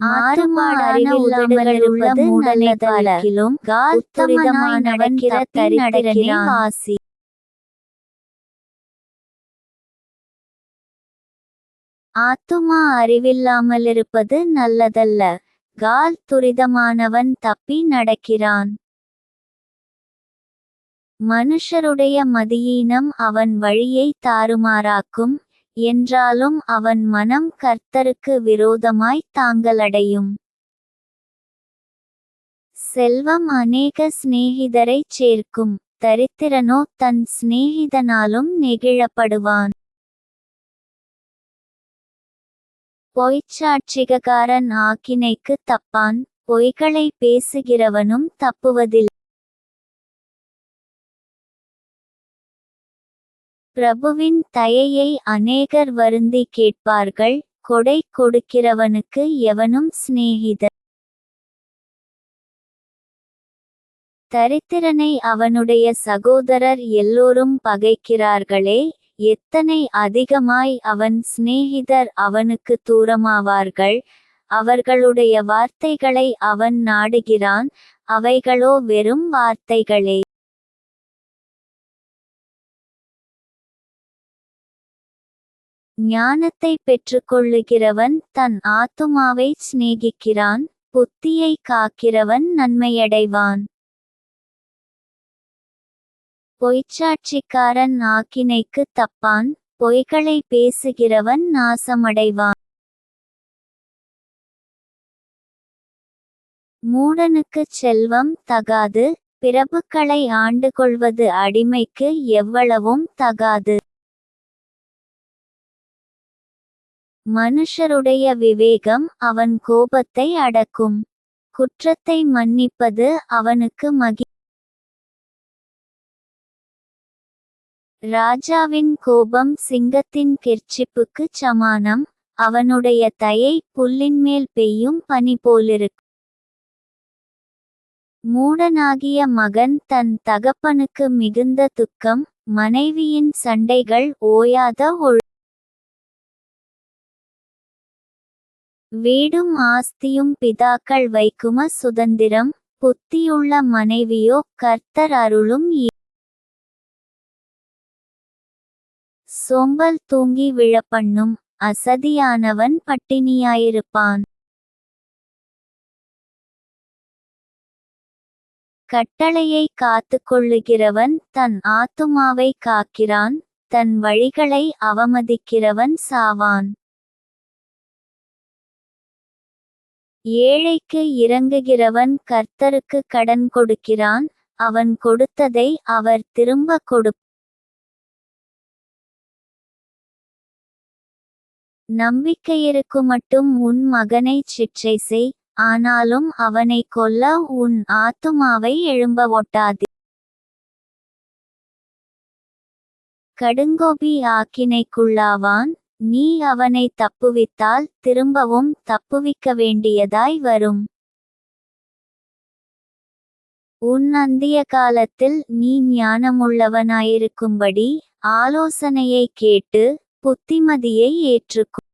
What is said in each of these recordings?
மாறுபாடான உதடுகளுள்ள மூடலை பார்க்கிலும் உத்தமனாய் நடக்கிற தரித்திரனே வாசி. ஆத்துமா அறிவில்லாமலிருப்பது நல்லதல்ல, கால் துரிதமானவன் தப்பி நடக்கிறான். மனுஷருடைய மதியீனம் அவன் வழியை தாறுமாறாக்கும், என்றாலும் அவன் மனம் கர்த்தருக்கு விரோதமாய் தாங்கலடையும். செல்வம் அநேக சிநேகிதரைச் சேர்க்கும், தரித்திரனோ தன் சிநேகிதனாலும் நெகிழப்படுவான். பொய்ச்சாட்சிகாரன் ஆக்கினைக்கு தப்பான், பொய்களை பேசுகிறவனும் தப்புவதில்லை. பிரபுவின் தயையை அநேகர் வருந்தி கேட்பார்கள், கொடை கொடுக்கிறவனுக்கு எவனும் சிநேகிதன். தரித்திரனை அவனுடைய சகோதரர் எல்லோரும் பகைக்கிறார்களே, எத்தனை அதிகமாய் அவன் சிநேகிதர் அவனுக்கு தூரமாவார்கள். அவர்களுடைய வார்த்தைகளை அவன் நாடுகிறான், அவைகளோ வெறும் வார்த்தைகளே. ஞானத்தை பெற்றுக்கொள்ளுகிறவன் தன் ஆத்துமாவை சிநேகிக்கிறான், புத்தியை காக்கிறவன் நன்மையடைவான். பொய்ச்சாட்சிக்காரன் ஆக்கினைக்கு தப்பான், பொய்களை பேசுகிறவன் நாசமடைவான். மூடனுக்குச் செல்வம் தகாது, பிரபுக்களை ஆண்டுகொள்வது அடிமைக்கு எவ்வளவும் தகாது. மனுஷருடைய விவேகம் அவன் கோபத்தை அடக்கும், குற்றத்தை மன்னிப்பது அவனுக்கு ராஜாவின் கோபம் சிங்கத்தின் கெர்ச்சிப்புக்குச் சமானம், அவனுடைய தயை புல்லின்மேல் பெய்யும் பனி போலிருக்கும். மூடனாகிய மகன் தன் தகப்பனுக்கு மிகுந்த துக்கம், மனைவியின் சண்டைகள் ஓயாத வீடும் ஆஸ்தியும் பிதாக்கள் வைக்கும சுதந்திரம், புத்தியுள்ள மனைவியோ கர்த்தர் அருளும். சோம்பல் தூங்கி விழப்பண்ணும், அசதியானவன் பட்டினியாயிருப்பான். கட்டளையை காத்துக்கொள்ளுகிறவன் தன் ஆத்துமாவை காக்கிறான், தன் வழிகளை அவமதிக்கிறவன் சாவான். ஏழைக்கு இரங்குகிறவன் கர்த்தருக்கு கடன் கொடுக்கிறான், அவன் கொடுத்ததை அவர் திரும்ப கொடுப்பார். நம்பிக்கையிருக்குமட்டும் உன் மகனைச் சிட்சை செய், ஆனாலும் அவனை கொல்ல உன் ஆத்துமாவை எழும்ப ஒட்டாதே. கடுங்கோபி ஆக்கினைக்குள்ளாவான், நீ அவனை தப்புவித்தால் திரும்பவும் தப்புவிக்க வேண்டியதாய் வரும். உன் அந்திய காலத்தில் நீ ஞானமுள்ளவனாயிருக்கும்படி ஆலோசனையை கேட்டு புத்திமதியை ஏற்றுக்கொள்.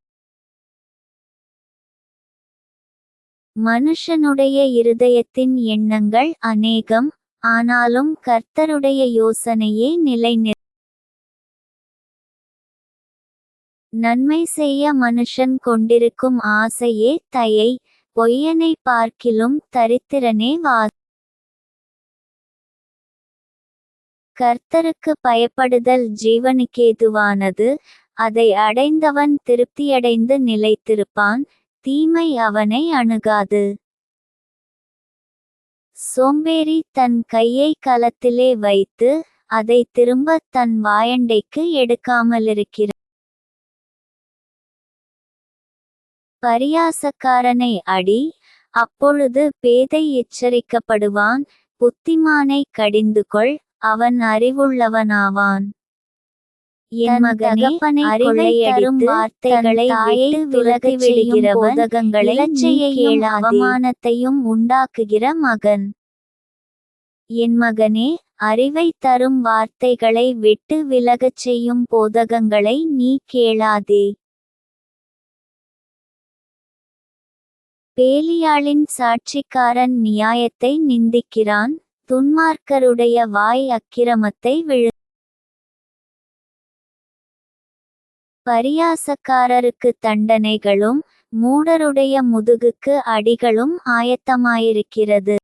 மனுஷனுடைய இருதயத்தின் எண்ணங்கள் அநேகம், ஆனாலும் கர்த்தருடைய யோசனையே நிலைநிற்கும். நன்மை செய்ய மனுஷன் கொண்டிருக்கும் ஆசையே தயை, பொய்யனை பார்க்கிலும் தரித்திரனே வாசி. கர்த்தருக்கு பயப்படுதல் ஜீவனுக்கேதுவானது, அதை அடைந்தவன் திருப்தியடைந்து நிலைத்திருப்பான், தீமை அவனை அணுகாது. சோம்பேறி தன் கையை கலத்திலே வைத்து அதை திரும்ப தன் வாயண்டைக்கு எடுக்காமலிருக்கிறான். பரியாசக்காரனை அடி, அப்பொழுது பேதை எச்சரிக்கப்படுவான். புத்திமானை கடிந்துகொள், அவன் அறிவுள்ளவனாவான். என் மகனே, அறிவை தரும் வார்த்தைகளை விட்டு விலகிவிடுகிறவன் போதகங்களை கேளாதே. அவமானத்தையும் உண்டாக்குகிற மகன். என் மகனே, அறிவை தரும் வார்த்தைகளை விட்டு விலகச் செய்யும் போதகங்களை நீ கேளாதே. பேலியாளின் சாட்சிக்காரன் நியாயத்தை நிந்திக்கிறான், துன்மார்க்கருடைய வாய் அக்கிரமத்தை பரியாசக்காரருக்கு தண்டனைகளும் மூடருடைய முதுகுக்கு அடிகளும் ஆயத்தமாயிருக்கிறது.